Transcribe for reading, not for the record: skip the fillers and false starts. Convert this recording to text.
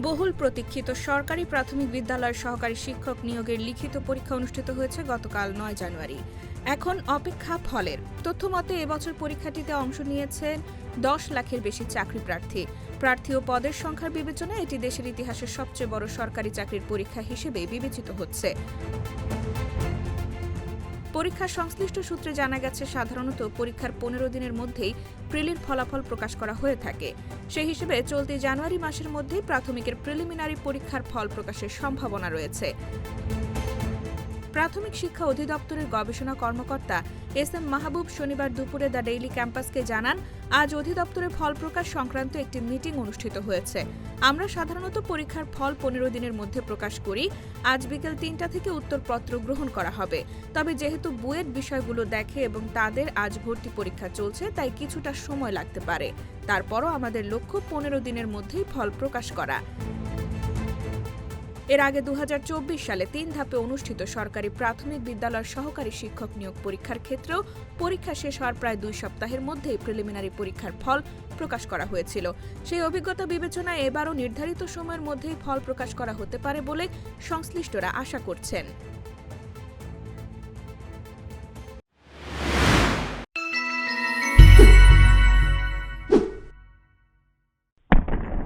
বহুল প্রতীক্ষিত সরকারি প্রাথমিক বিদ্যালয়ের সহকারী শিক্ষক নিয়োগের লিখিত পরীক্ষা অনুষ্ঠিত হয়েছে গতকাল ৯ জানুয়ারি। এখন অপেক্ষা ফলের। তথ্যমতে এবছর পরীক্ষাটিতে অংশ নিয়েছেন ১০ লাখের বেশি চাকরি প্রার্থী ও পদের সংখ্যার বিবেচনায় এটি দেশের ইতিহাসের সবচেয়ে বড় সরকারি চাকরির পরীক্ষা হিসেবে বিবেচিত হচ্ছে। পরীক্ষার সংশ্লিষ্ট সূত্রে জানা গেছে, সাধারণত পরীক্ষার ১৫ দিনের মধ্যেই প্রিলির ফলাফল প্রকাশ করা হয়ে থাকে। সেই হিসেবে চলতি জানুয়ারি মাসের মধ্যেই প্রাথমিকের প্রিলিমিনারি পরীক্ষার ফল প্রকাশের সম্ভাবনা রয়েছে। প্রাথমিক শিক্ষা অধিদপ্তরের গবেষণা কর্মকর্তা এস.এম. মাহবুব শনিবার দুপুরে দ্য ডেইলি ক্যাম্পাসকে জানান, আজ অধিদপ্তরে ফল প্রকাশ সংক্রান্ত একটি মিটিং অনুষ্ঠিত হয়েছে। আমরা সাধারণত পরীক্ষার ফল ১৫ দিনের মধ্যে প্রকাশ করি। আজ বিকেল ৩টা থেকে উত্তরপত্র গ্রহণ করা হবে। তবে যেহেতু বুয়েট বিষয়গুলো দেখে এবং তাদের আজ ভর্তি পরীক্ষা চলছে, তাই কিছুটা সময় লাগতে পারে। তারপরও আমাদের লক্ষ্য ১৫ দিনের মধ্যেই ফল প্রকাশ করা। এর আগে ২০২৪ সালে ৩ ধাপে অনুষ্ঠিত সরকারি প্রাথমিক বিদ্যালয়ের সহকারী শিক্ষক নিয়োগ পরীক্ষার ক্ষেত্রেও পরীক্ষা শেষ হওয়ার প্রায় ২ সপ্তাহের মধ্যেই প্রিলিমিনারি পরীক্ষার ফল প্রকাশ করা হয়েছিল। সেই অভিজ্ঞতা বিবেচনায় এবারও নির্ধারিত সময়ের মধ্যেই ফল প্রকাশ করা হতে পারে বলে সংশ্লিষ্টরা আশা করছেন।